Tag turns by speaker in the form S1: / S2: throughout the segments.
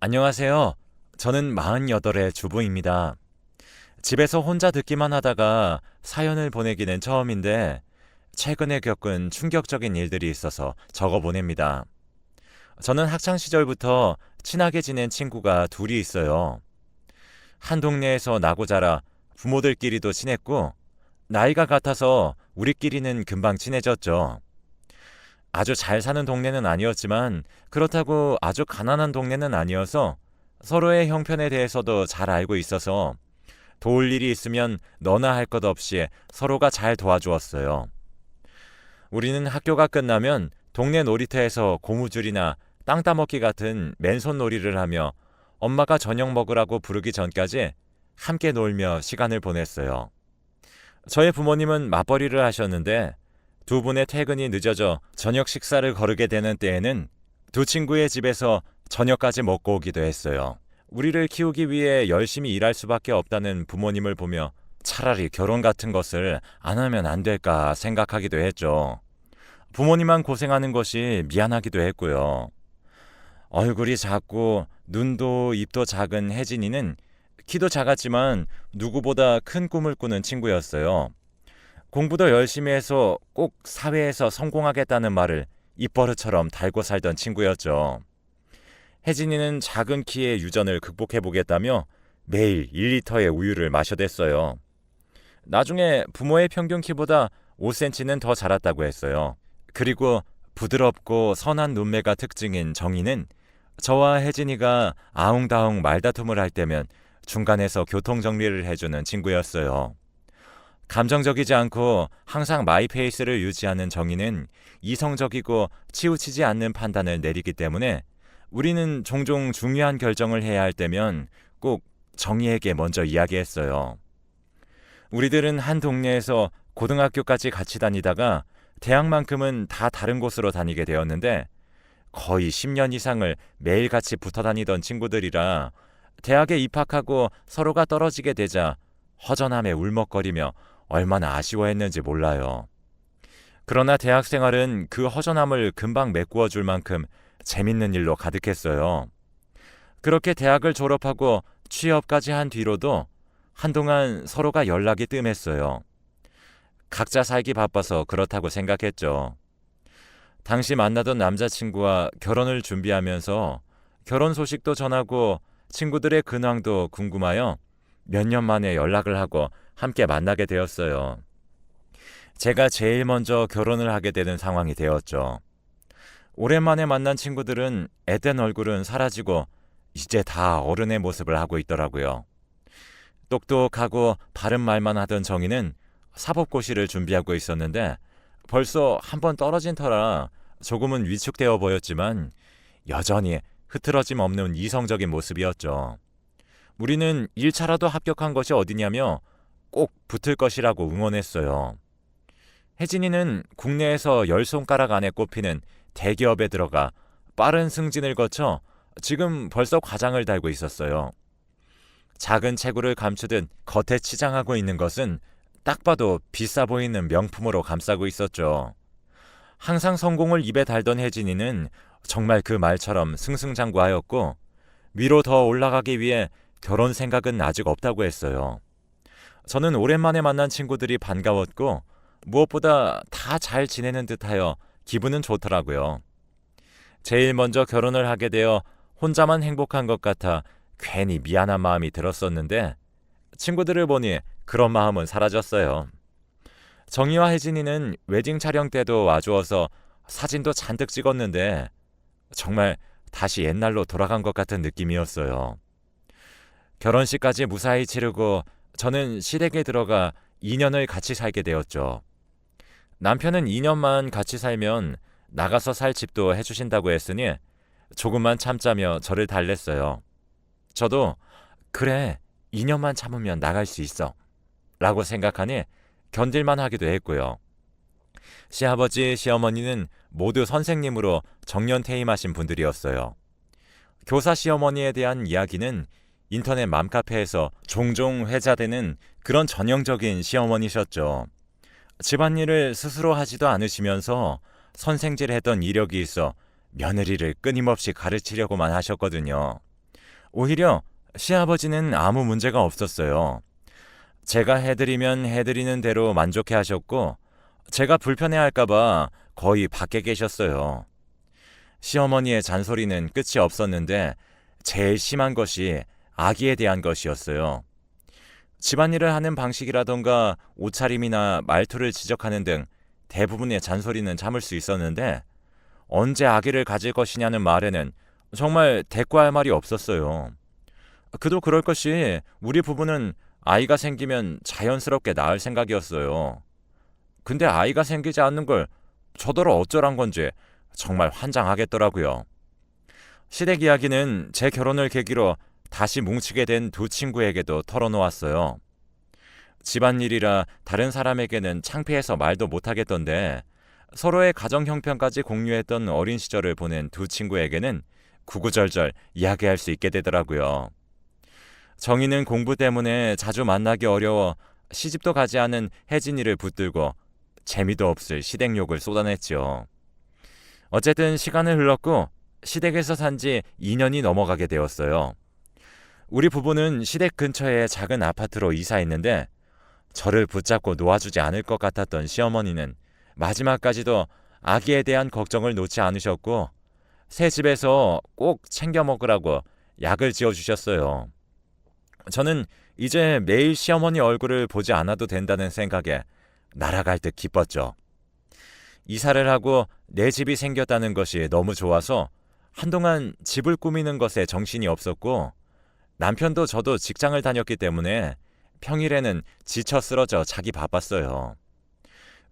S1: 안녕하세요. 저는 48의 주부입니다. 집에서 혼자 듣기만 하다가 사연을 보내기는 처음인데 최근에 겪은 충격적인 일들이 있어서 적어 보냅니다. 저는 학창 시절부터 친하게 지낸 친구가 둘이 있어요. 한 동네에서 나고 자라 부모들끼리도 친했고 나이가 같아서 우리끼리는 금방 친해졌죠. 아주 잘 사는 동네는 아니었지만 그렇다고 아주 가난한 동네는 아니어서 서로의 형편에 대해서도 잘 알고 있어서 도울 일이 있으면 너나 할 것 없이 서로가 잘 도와주었어요. 우리는 학교가 끝나면 동네 놀이터에서 고무줄이나 땅 따먹기 같은 맨손 놀이를 하며 엄마가 저녁 먹으라고 부르기 전까지 함께 놀며 시간을 보냈어요. 저의 부모님은 맞벌이를 하셨는데 두 분의 퇴근이 늦어져 저녁 식사를 거르게 되는 때에는 두 친구의 집에서 저녁까지 먹고 오기도 했어요. 우리를 키우기 위해 열심히 일할 수밖에 없다는 부모님을 보며 차라리 결혼 같은 것을 안 하면 안 될까 생각하기도 했죠. 부모님만 고생하는 것이 미안하기도 했고요. 얼굴이 작고 눈도 입도 작은 혜진이는 키도 작았지만 누구보다 큰 꿈을 꾸는 친구였어요. 공부도 열심히 해서 꼭 사회에서 성공하겠다는 말을 입버릇처럼 달고 살던 친구였죠. 혜진이는 작은 키의 유전을 극복해보겠다며 매일 1리터의 우유를 마셔댔어요. 나중에 부모의 평균 키보다 5cm는 더 자랐다고 했어요. 그리고 부드럽고 선한 눈매가 특징인 정희는 저와 혜진이가 아웅다웅 말다툼을 할 때면 중간에서 교통정리를 해주는 친구였어요. 감정적이지 않고 항상 마이페이스를 유지하는 정의는 이성적이고 치우치지 않는 판단을 내리기 때문에 우리는 종종 중요한 결정을 해야 할 때면 꼭 정의에게 먼저 이야기했어요. 우리들은 한 동네에서 고등학교까지 같이 다니다가 대학만큼은 다 다른 곳으로 다니게 되었는데 거의 10년 이상을 매일 같이 붙어 다니던 친구들이라 대학에 입학하고 서로가 떨어지게 되자 허전함에 울먹거리며 얼마나 아쉬워했는지 몰라요. 그러나 대학 생활은 그 허전함을 금방 메꾸어 줄 만큼 재밌는 일로 가득했어요. 그렇게 대학을 졸업하고 취업까지 한 뒤로도 한동안 서로가 연락이 뜸했어요. 각자 살기 바빠서 그렇다고 생각했죠. 당시 만나던 남자친구와 결혼을 준비하면서 결혼 소식도 전하고 친구들의 근황도 궁금하여 몇 년 만에 연락을 하고 함께 만나게 되었어요. 제가 제일 먼저 결혼을 하게 되는 상황이 되었죠. 오랜만에 만난 친구들은 앳된 얼굴은 사라지고 이제 다 어른의 모습을 하고 있더라고요. 똑똑하고 바른 말만 하던 정희는 사법고시를 준비하고 있었는데 벌써 한 번 떨어진 터라 조금은 위축되어 보였지만 여전히 흐트러짐 없는 이성적인 모습이었죠. 우리는 1차라도 합격한 것이 어디냐며 꼭 붙을 것이라고 응원했어요. 혜진이는 국내에서 10손가락 안에 꼽히는 대기업에 들어가 빠른 승진을 거쳐 지금 벌써 과장을 달고 있었어요. 작은 체구를 감추듯 겉에 치장하고 있는 것은 딱 봐도 비싸 보이는 명품으로 감싸고 있었죠. 항상 성공을 입에 달던 혜진이는 정말 그 말처럼 승승장구하였고 위로 더 올라가기 위해 결혼 생각은 아직 없다고 했어요. 저는 오랜만에 만난 친구들이 반가웠고 무엇보다 다 잘 지내는 듯하여 기분은 좋더라고요. 제일 먼저 결혼을 하게 되어 혼자만 행복한 것 같아 괜히 미안한 마음이 들었었는데 친구들을 보니 그런 마음은 사라졌어요. 정희와 혜진이는 웨딩 촬영 때도 와주어서 사진도 잔뜩 찍었는데 정말 다시 옛날로 돌아간 것 같은 느낌이었어요. 결혼식까지 무사히 치르고 저는 시댁에 들어가 2년을 같이 살게 되었죠. 남편은 2년만 같이 살면 나가서 살 집도 해주신다고 했으니 조금만 참자며 저를 달랬어요. 저도 그래 2년만 참으면 나갈 수 있어 라고 생각하니 견딜만 하기도 했고요. 시아버지, 시어머니는 모두 선생님으로 정년퇴임하신 분들이었어요. 교사 시어머니에 대한 이야기는 인터넷 맘카페에서 종종 회자되는 그런 전형적인 시어머니셨죠. 집안일을 스스로 하지도 않으시면서 선생질했던 이력이 있어 며느리를 끊임없이 가르치려고만 하셨거든요. 오히려 시아버지는 아무 문제가 없었어요. 제가 해드리면 해드리는 대로 만족해 하셨고, 제가 불편해할까봐 거의 밖에 계셨어요. 시어머니의 잔소리는 끝이 없었는데 제일 심한 것이 아기에 대한 것이었어요. 집안일을 하는 방식이라던가 옷차림이나 말투를 지적하는 등 대부분의 잔소리는 참을 수 있었는데 언제 아기를 가질 것이냐는 말에는 정말 대꾸할 말이 없었어요. 그도 그럴 것이 우리 부부는 아이가 생기면 자연스럽게 낳을 생각이었어요. 근데 아이가 생기지 않는 걸 저더러 어쩌란 건지 정말 환장하겠더라고요. 시댁 이야기는 제 결혼을 계기로 다시 뭉치게 된 두 친구에게도 털어놓았어요. 집안일이라 다른 사람에게는 창피해서 말도 못하겠던데 서로의 가정 형편까지 공유했던 어린 시절을 보낸 두 친구에게는 구구절절 이야기할 수 있게 되더라고요. 정희는 공부 때문에 자주 만나기 어려워 시집도 가지 않은 혜진이를 붙들고 재미도 없을 시댁욕을 쏟아냈죠. 어쨌든 시간은 흘렀고 시댁에서 산 지 2년이 넘어가게 되었어요. 우리 부부는 시댁 근처에 작은 아파트로 이사했는데 저를 붙잡고 놓아주지 않을 것 같았던 시어머니는 마지막까지도 아기에 대한 걱정을 놓지 않으셨고 새 집에서 꼭 챙겨 먹으라고 약을 지어주셨어요. 저는 이제 매일 시어머니 얼굴을 보지 않아도 된다는 생각에 날아갈 듯 기뻤죠. 이사를 하고 내 집이 생겼다는 것이 너무 좋아서 한동안 집을 꾸미는 것에 정신이 없었고 남편도 저도 직장을 다녔기 때문에 평일에는 지쳐 쓰러져 자기 바빴어요.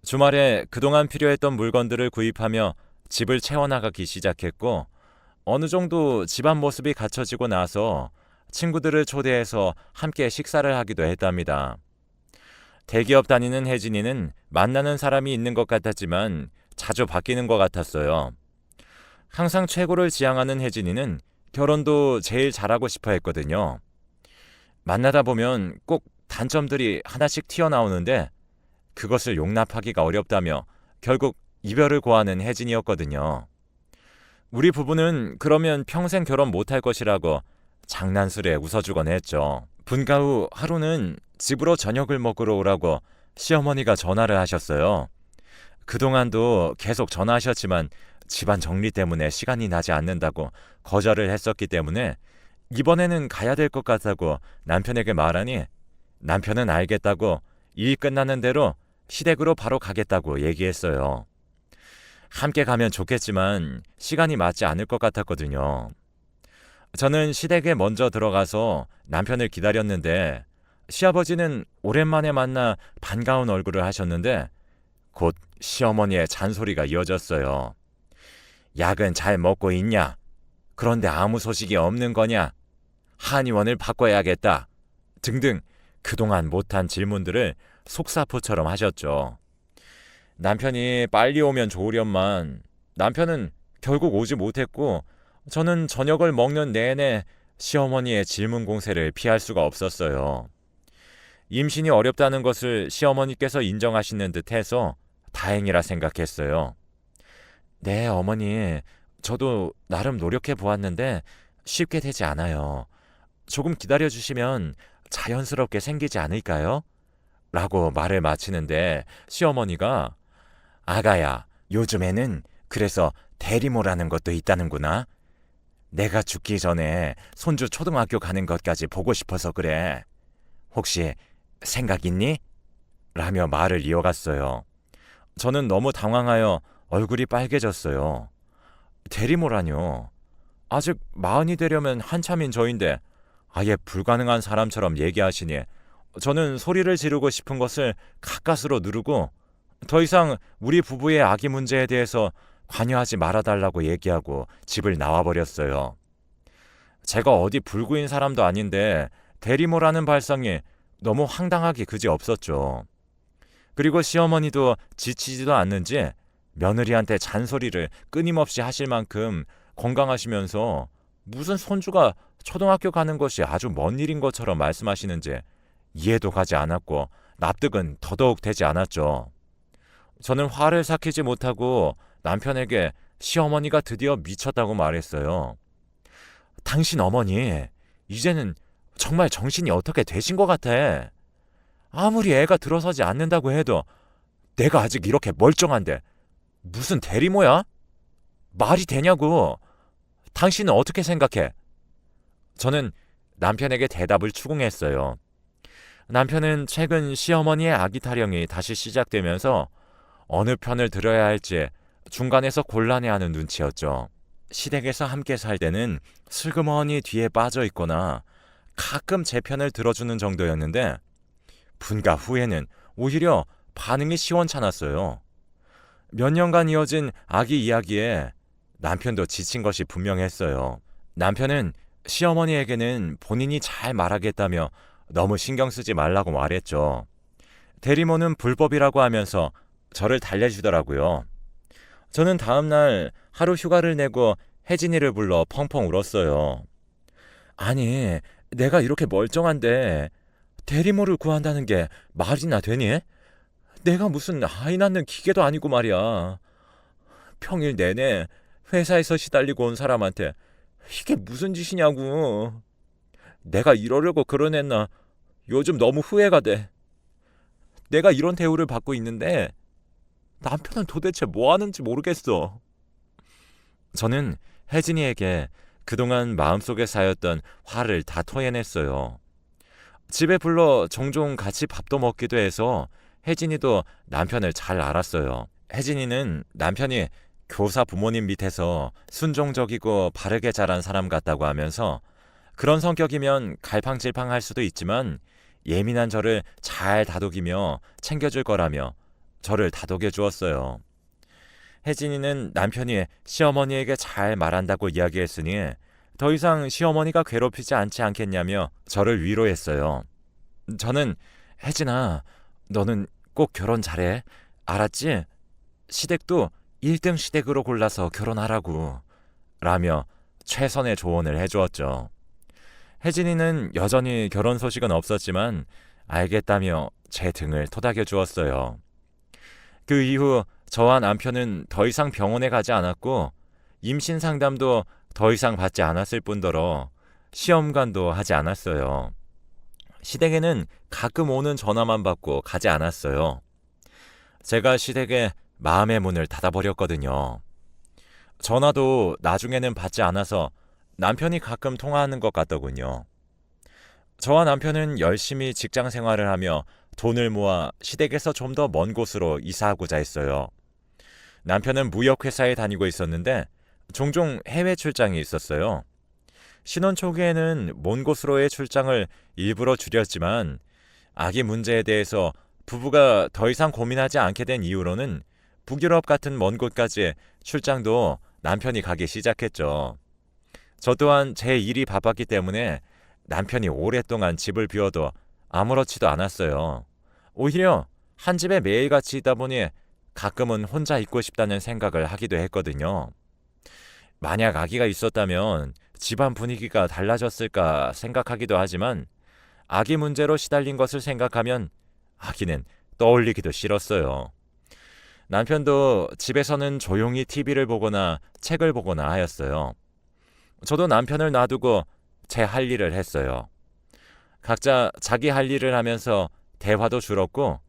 S1: 주말에 그동안 필요했던 물건들을 구입하며 집을 채워나가기 시작했고 어느 정도 집안 모습이 갖춰지고 나서 친구들을 초대해서 함께 식사를 하기도 했답니다. 대기업 다니는 혜진이는 만나는 사람이 있는 것 같았지만 자주 바뀌는 것 같았어요. 항상 최고를 지향하는 혜진이는 결혼도 제일 잘하고 싶어 했거든요. 만나다 보면 꼭 단점들이 하나씩 튀어나오는데 그것을 용납하기가 어렵다며 결국 이별을 고하는 혜진이었거든요. 우리 부부는 그러면 평생 결혼 못할 것이라고 장난스레 웃어주곤 했죠. 분가 후 하루는 집으로 저녁을 먹으러 오라고 시어머니가 전화를 하셨어요. 그동안도 계속 전화하셨지만 집안 정리 때문에 시간이 나지 않는다고 거절을 했었기 때문에 이번에는 가야 될 것 같다고 남편에게 말하니 남편은 알겠다고 일 끝나는 대로 시댁으로 바로 가겠다고 얘기했어요. 함께 가면 좋겠지만 시간이 맞지 않을 것 같았거든요. 저는 시댁에 먼저 들어가서 남편을 기다렸는데 시아버지는 오랜만에 만나 반가운 얼굴을 하셨는데 곧 시어머니의 잔소리가 이어졌어요. 약은 잘 먹고 있냐? 그런데 아무 소식이 없는 거냐? 한의원을 바꿔야겠다. 등등 그동안 못한 질문들을 속사포처럼 하셨죠. 남편이 빨리 오면 좋으련만 남편은 결국 오지 못했고 저는 저녁을 먹는 내내 시어머니의 질문 공세를 피할 수가 없었어요. 임신이 어렵다는 것을 시어머니께서 인정하시는 듯해서 다행이라 생각했어요. 네, 어머니. 저도 나름 노력해 보았는데 쉽게 되지 않아요. 조금 기다려주시면 자연스럽게 생기지 않을까요? 라고 말을 마치는데 시어머니가 아가야, 요즘에는 그래서 대리모라는 것도 있다는구나. 내가 죽기 전에 손주 초등학교 가는 것까지 보고 싶어서 그래. 혹시 생각 있니? 라며 말을 이어갔어요. 저는 너무 당황하여 얼굴이 빨개졌어요. 대리모라뇨. 아직 마흔이 되려면 한참인 저인데 아예 불가능한 사람처럼 얘기하시니 저는 소리를 지르고 싶은 것을 가까스로 누르고 더 이상 우리 부부의 아기 문제에 대해서 관여하지 말아달라고 얘기하고 집을 나와버렸어요. 제가 어디 불구인 사람도 아닌데 대리모라는 발상이 너무 황당하기 그지없었죠. 그리고 시어머니도 지치지도 않는지 며느리한테 잔소리를 끊임없이 하실 만큼 건강하시면서 무슨 손주가 초등학교 가는 것이 아주 먼 일인 것처럼 말씀하시는지 이해도 가지 않았고 납득은 더더욱 되지 않았죠. 저는 화를 삭히지 못하고 남편에게 시어머니가 드디어 미쳤다고 말했어요. 당신 어머니 이제는 정말 정신이 어떻게 되신 것 같아. 아무리 애가 들어서지 않는다고 해도 내가 아직 이렇게 멀쩡한데 무슨 대리모야? 말이 되냐고. 당신은 어떻게 생각해? 저는 남편에게 대답을 추궁했어요. 남편은 최근 시어머니의 아기 타령이 다시 시작되면서 어느 편을 들어야 할지 중간에서 곤란해하는 눈치였죠. 시댁에서 함께 살 때는 슬그머니 뒤에 빠져 있거나 가끔 제 편을 들어주는 정도였는데 분가 후에는 오히려 반응이 시원찮았어요. 몇 년간 이어진 아기 이야기에 남편도 지친 것이 분명했어요. 남편은 시어머니에게는 본인이 잘 말하겠다며 너무 신경 쓰지 말라고 말했죠. 대리모는 불법이라고 하면서 저를 달래주더라고요. 저는 다음날 하루 휴가를 내고 혜진이를 불러 펑펑 울었어요. 아니, 내가 이렇게 멀쩡한데 대리모를 구한다는 게 말이나 되니? 내가 무슨 아이 낳는 기계도 아니고 말이야. 평일 내내 회사에서 시달리고 온 사람한테 이게 무슨 짓이냐고. 내가 이러려고 그러냈나 요즘 너무 후회가 돼. 내가 이런 대우를 받고 있는데 남편은 도대체 뭐 하는지 모르겠어. 저는 혜진이에게 그동안 마음속에 쌓였던 화를 다 토해냈어요. 집에 불러 종종 같이 밥도 먹기도 해서 혜진이도 남편을 잘 알았어요. 혜진이는 남편이 교사 부모님 밑에서 순종적이고 바르게 자란 사람 같다고 하면서 그런 성격이면 갈팡질팡할 수도 있지만 예민한 저를 잘 다독이며 챙겨줄 거라며 저를 다독여 주었어요. 혜진이는 남편이 시어머니에게 잘 말한다고 이야기했으니 더 이상 시어머니가 괴롭히지 않지 않겠냐며 저를 위로했어요. 저는 혜진아, 너는 꼭 결혼 잘해. 알았지? 시댁도 1등 시댁으로 골라서 결혼하라고. 라며 최선의 조언을 해주었죠. 혜진이는 여전히 결혼 소식은 없었지만 알겠다며 제 등을 토닥여 주었어요. 그 이후 저와 남편은 더 이상 병원에 가지 않았고 임신 상담도 더 이상 받지 않았을 뿐더러 시험관도 하지 않았어요. 시댁에는 가끔 오는 전화만 받고 가지 않았어요. 제가 시댁에 마음의 문을 닫아버렸거든요. 전화도 나중에는 받지 않아서 남편이 가끔 통화하는 것 같더군요. 저와 남편은 열심히 직장 생활을 하며 돈을 모아 시댁에서 좀 더 먼 곳으로 이사하고자 했어요. 남편은 무역회사에 다니고 있었는데 종종 해외 출장이 있었어요. 신혼 초기에는 먼 곳으로의 출장을 일부러 줄였지만 아기 문제에 대해서 부부가 더 이상 고민하지 않게 된 이후로는 북유럽 같은 먼 곳까지 출장도 남편이 가기 시작했죠. 저 또한 제 일이 바빴기 때문에 남편이 오랫동안 집을 비워도 아무렇지도 않았어요. 오히려 한 집에 매일같이 있다 보니 가끔은 혼자 있고 싶다는 생각을 하기도 했거든요. 만약 아기가 있었다면 집안 분위기가 달라졌을까 생각하기도 하지만 아기 문제로 시달린 것을 생각하면 아기는 떠올리기도 싫었어요. 남편도 집에서는 조용히 TV를 보거나 책을 보거나 하였어요. 저도 남편을 놔두고 제 할 일을 했어요. 각자 자기 할 일을 하면서 대화도 줄었고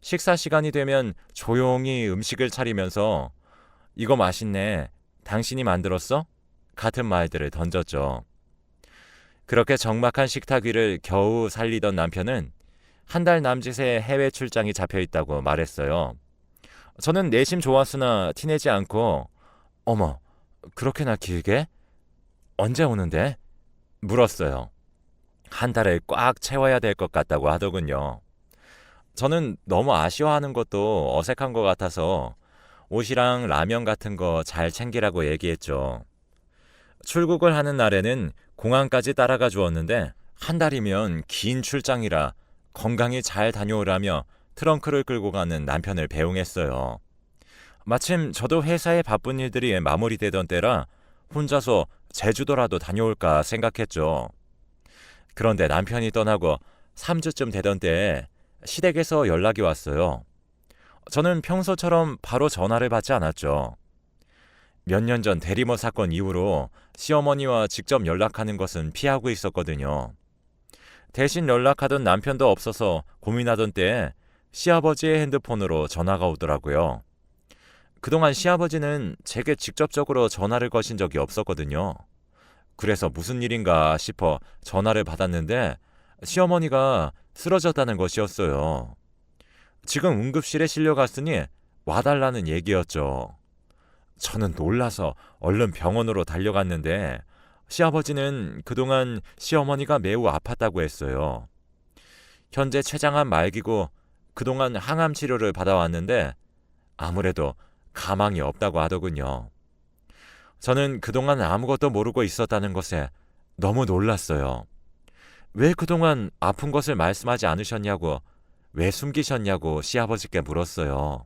S1: 식사 시간이 되면 조용히 음식을 차리면서 이거 맛있네. 당신이 만들었어? 같은 말들을 던졌죠. 그렇게 적막한 식탁 위를 겨우 살리던 남편은 한 달 남짓의 해외 출장이 잡혀 있다고 말했어요. 저는 내심 좋았으나 티내지 않고 어머, 그렇게나 길게? 언제 오는데? 물었어요. 한 달을 꽉 채워야 될 것 같다고 하더군요. 저는 너무 아쉬워하는 것도 어색한 것 같아서 옷이랑 라면 같은 거 잘 챙기라고 얘기했죠. 출국을 하는 날에는 공항까지 따라가 주었는데 한 달이면 긴 출장이라 건강히 잘 다녀오라며 트렁크를 끌고 가는 남편을 배웅했어요. 마침 저도 회사의 바쁜 일들이 마무리되던 때라 혼자서 제주도라도 다녀올까 생각했죠. 그런데 남편이 떠나고 3주쯤 되던 때에 시댁에서 연락이 왔어요. 저는 평소처럼 바로 전화를 받지 않았죠. 몇 년 전 대리모 사건 이후로 시어머니와 직접 연락하는 것은 피하고 있었거든요. 대신 연락하던 남편도 없어서 고민하던 때에 시아버지의 핸드폰으로 전화가 오더라고요. 그동안 시아버지는 제게 직접적으로 전화를 거신 적이 없었거든요. 그래서 무슨 일인가 싶어 전화를 받았는데 시어머니가 쓰러졌다는 것이었어요. 지금 응급실에 실려갔으니 와달라는 얘기였죠. 저는 놀라서 얼른 병원으로 달려갔는데 시아버지는 그동안 시어머니가 매우 아팠다고 했어요. 현재 췌장암 말기고 그동안 항암 치료를 받아왔는데 아무래도 가망이 없다고 하더군요. 저는 그동안 아무것도 모르고 있었다는 것에 너무 놀랐어요. 왜 그동안 아픈 것을 말씀하지 않으셨냐고, 왜 숨기셨냐고 시아버지께 물었어요.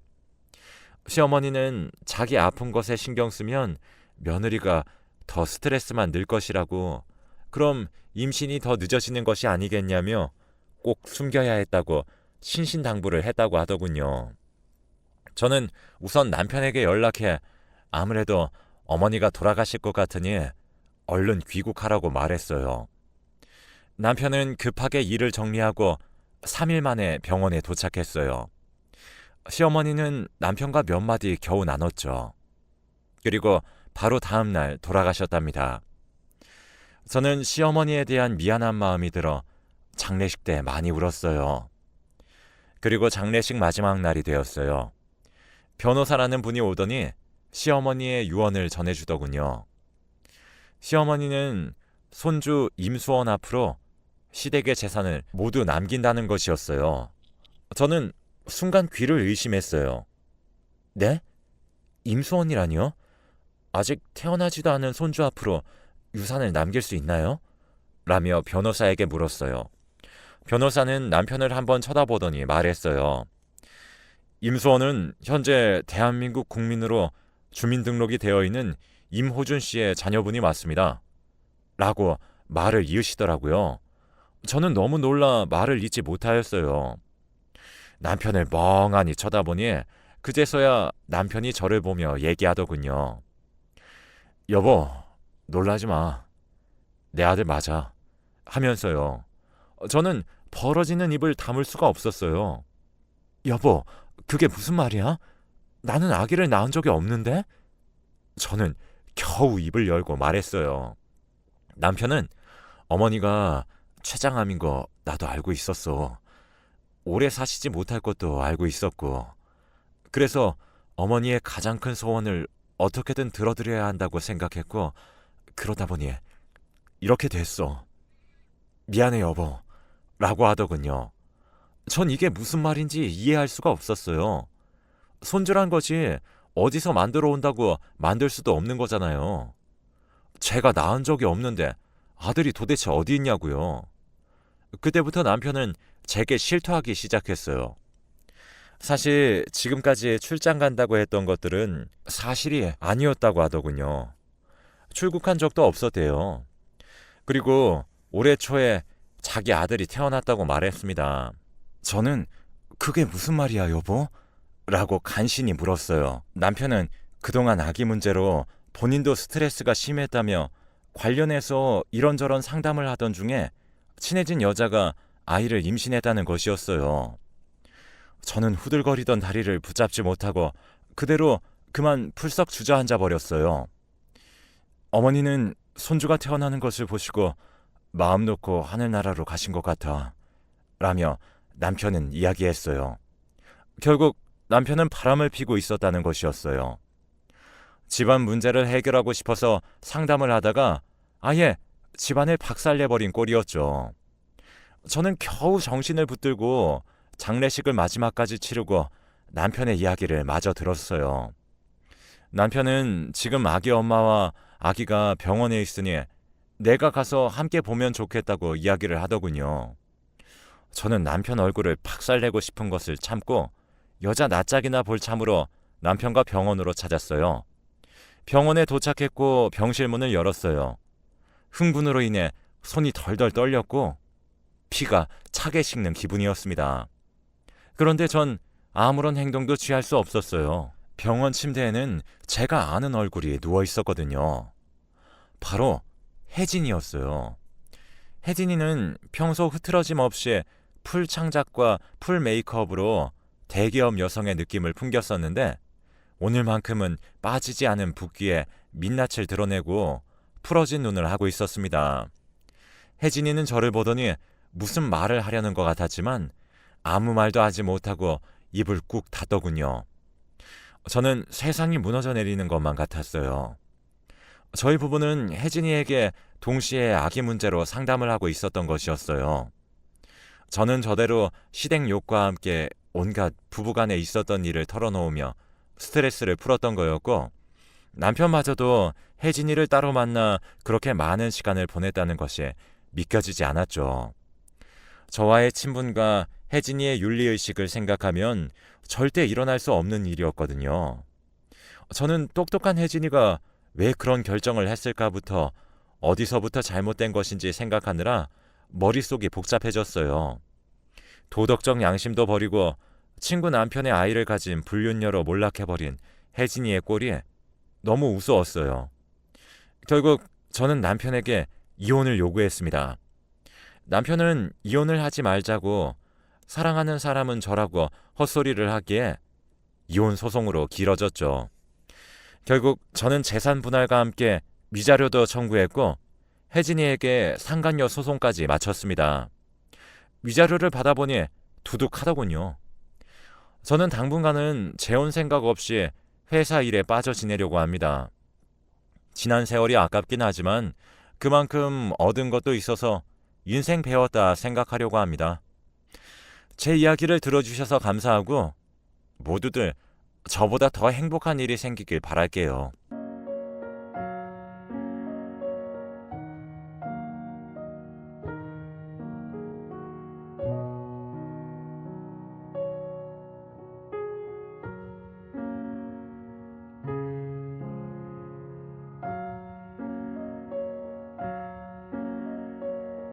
S1: 시어머니는 자기 아픈 것에 신경 쓰면 며느리가 더 스트레스만 늘 것이라고, 그럼 임신이 더 늦어지는 것이 아니겠냐며 꼭 숨겨야 했다고 신신당부를 했다고 하더군요. 저는 우선 남편에게 연락해 아무래도 어머니가 돌아가실 것 같으니 얼른 귀국하라고 말했어요. 남편은 급하게 일을 정리하고 3일 만에 병원에 도착했어요. 시어머니는 남편과 몇 마디 겨우 나눴죠. 그리고 바로 다음 날 돌아가셨답니다. 저는 시어머니에 대한 미안한 마음이 들어 장례식 때 많이 울었어요. 그리고 장례식 마지막 날이 되었어요. 변호사라는 분이 오더니 시어머니의 유언을 전해주더군요. 시어머니는 손주 임수원 앞으로 시댁의 재산을 모두 남긴다는 것이었어요. 저는 순간 귀를 의심했어요. 네? 임수원이라니요? 아직 태어나지도 않은 손주 앞으로 유산을 남길 수 있나요? 라며 변호사에게 물었어요. 변호사는 남편을 한번 쳐다보더니 말했어요. 임수원은 현재 대한민국 국민으로 주민등록이 되어 있는 임호준 씨의 자녀분이 맞습니다. 라고 말을 이으시더라고요. 저는 너무 놀라 말을 잇지 못하였어요. 남편을 멍하니 쳐다보니 그제서야 남편이 저를 보며 얘기하더군요. 여보, 놀라지 마. 내 아들 맞아. 하면서요. 저는 벌어지는 입을 다물 수가 없었어요. 여보, 그게 무슨 말이야? 나는 아기를 낳은 적이 없는데? 저는 겨우 입을 열고 말했어요. 남편은 어머니가 췌장암인 거 나도 알고 있었어. 오래 사시지 못할 것도 알고 있었고. 그래서 어머니의 가장 큰 소원을 어떻게든 들어드려야 한다고 생각했고, 그러다 보니 이렇게 됐어. 미안해 여보. 라고 하더군요. 전 이게 무슨 말인지 이해할 수가 없었어요. 손주란 것이 어디서 만들어 온다고 만들 수도 없는 거잖아요. 제가 낳은 적이 없는데 아들이 도대체 어디 있냐고요. 그때부터 남편은 제게 실토하기 시작했어요. 사실 지금까지 출장 간다고 했던 것들은 사실이 아니었다고 하더군요. 출국한 적도 없었대요. 그리고 올해 초에 자기 아들이 태어났다고 말했습니다. 저는 그게 무슨 말이야 여보? 라고 간신히 물었어요. 남편은 그동안 아기 문제로 본인도 스트레스가 심했다며 관련해서 이런저런 상담을 하던 중에 친해진 여자가 아이를 임신했다는 것이었어요. 저는 후들거리던 다리를 붙잡지 못하고 그대로 그만 풀썩 주저앉아 버렸어요. 어머니는 손주가 태어나는 것을 보시고 마음 놓고 하늘나라로 가신 것 같아. 라며 남편은 이야기했어요. 결국 남편은 바람을 피고 있었다는 것이었어요. 집안 문제를 해결하고 싶어서 상담을 하다가 아예 집안을 박살내버린 꼴이었죠. 저는 겨우 정신을 붙들고 장례식을 마지막까지 치르고 남편의 이야기를 마저 들었어요. 남편은 지금 아기 엄마와 아기가 병원에 있으니 내가 가서 함께 보면 좋겠다고 이야기를 하더군요. 저는 남편 얼굴을 박살내고 싶은 것을 참고 여자 낯짝이나 볼 참으로 남편과 병원으로 찾았어요. 병원에 도착했고 병실 문을 열었어요. 흥분으로 인해 손이 덜덜 떨렸고 피가 차게 식는 기분이었습니다. 그런데 전 아무런 행동도 취할 수 없었어요. 병원 침대에는 제가 아는 얼굴이 누워 있었거든요. 바로 혜진이었어요. 혜진이는 평소 흐트러짐 없이 풀 창작과 풀 메이크업으로 대기업 여성의 느낌을 풍겼었는데 오늘만큼은 빠지지 않은 붓기에 민낯을 드러내고 풀어진 눈을 하고 있었습니다. 혜진이는 저를 보더니 무슨 말을 하려는 것 같았지만 아무 말도 하지 못하고 입을 꾹 닫더군요. 저는 세상이 무너져 내리는 것만 같았어요. 저희 부부는 혜진이에게 동시에 아기 문제로 상담을 하고 있었던 것이었어요. 저는 저대로 시댁 욕과 함께 온갖 부부간에 있었던 일을 털어놓으며 스트레스를 풀었던 거였고 남편마저도 혜진이를 따로 만나 그렇게 많은 시간을 보냈다는 것이 믿겨지지 않았죠. 저와의 친분과 혜진이의 윤리의식을 생각하면 절대 일어날 수 없는 일이었거든요. 저는 똑똑한 혜진이가 왜 그런 결정을 했을까부터 어디서부터 잘못된 것인지 생각하느라 머릿속이 복잡해졌어요. 도덕적 양심도 버리고 친구 남편의 아이를 가진 불륜녀로 몰락해버린 혜진이의 꼴이 너무 우스웠어요. 결국 저는 남편에게 이혼을 요구했습니다. 남편은 이혼을 하지 말자고 사랑하는 사람은 저라고 헛소리를 하기에 이혼 소송으로 길어졌죠. 결국 저는 재산 분할과 함께 위자료도 청구했고 혜진이에게 상간녀 소송까지 마쳤습니다. 위자료를 받아보니 두둑하더군요. 저는 당분간은 재혼 생각 없이 회사 일에 빠져 지내려고 합니다. 지난 세월이 아깝긴 하지만 그만큼 얻은 것도 있어서 인생 배웠다 생각하려고 합니다. 제 이야기를 들어주셔서 감사하고 모두들 저보다 더 행복한 일이 생기길 바랄게요.